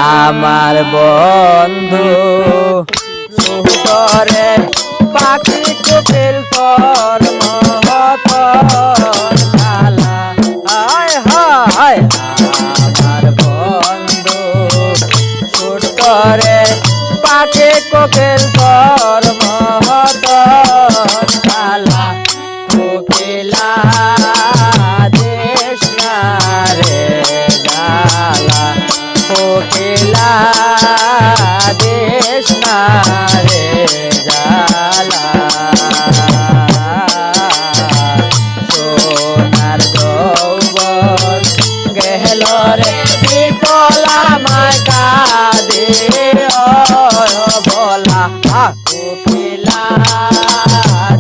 আমার বন্ধু সুতরে পাখি কোকিল তোর মতন কালা হায় হায় আমার বন্ধু সুতরে পাখি কোকিল তোর মতন কালা কোকিলা দেশ না রে গালা কোকিলা দেশ না রে জালা সোনার যৌবন গেল রে বিপলা মাকা দে বলা কোকিলা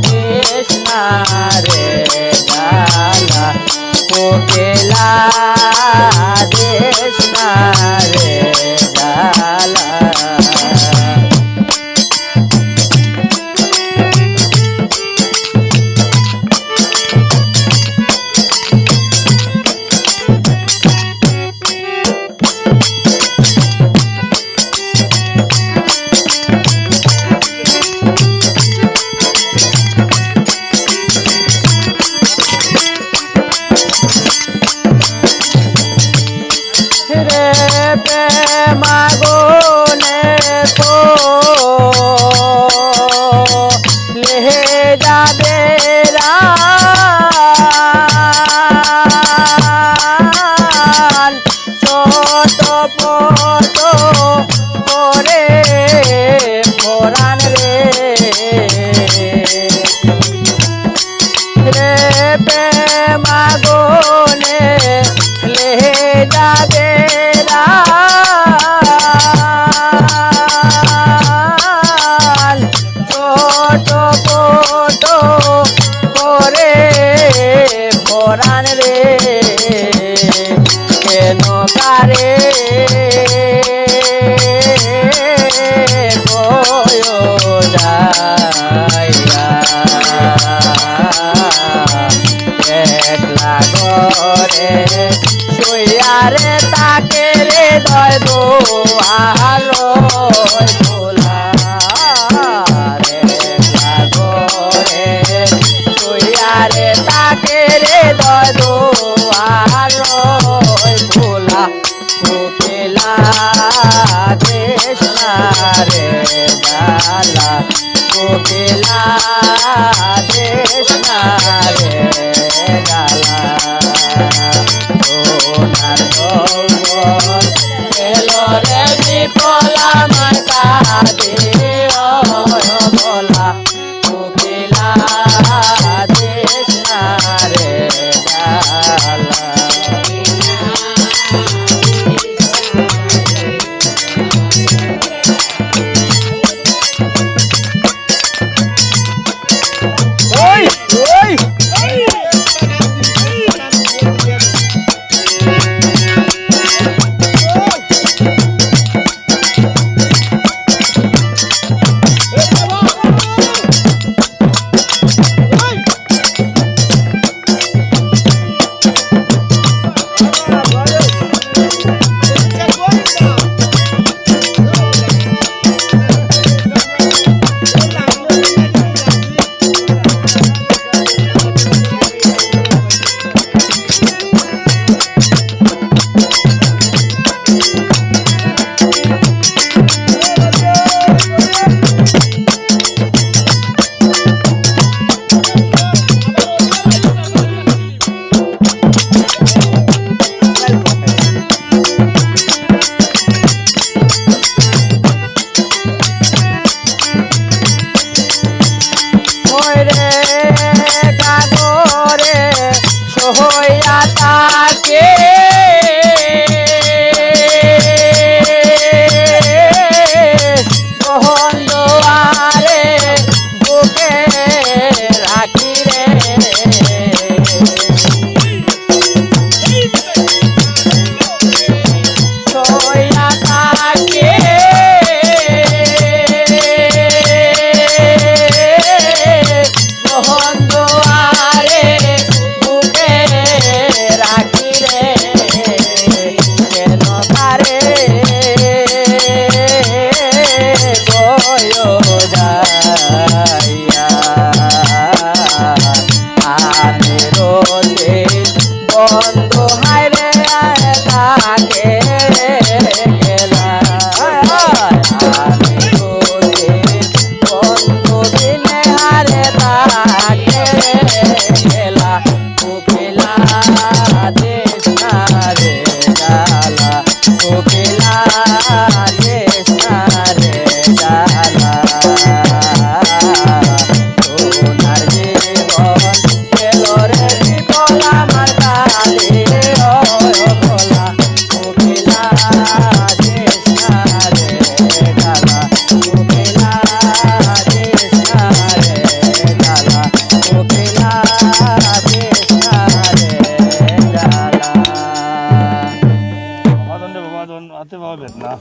দেশ না রে জালা কোকিলা দেশ না রে জালা মাগনে তো লেহে যাবে রান ছোট পট করে পরাণ রে রে মাগনে লেহে যাবে ছোট ছোট করে পরাণ রে কেন কারে একলা করে শুয়ারে তাকে রে দয় দোয়ালো তোলা রে করে শুয়ারে তাকে রে দয় দোয়ালো তোলা কোকিলা দেশ না রে জালা কোকিলা দেশ না রে গালা সোনার যৌবন এলো রে বিপলা মাতা দে বলা কোকিলা দেশ না রে গালা ওই ওই যেতে পারবেন না।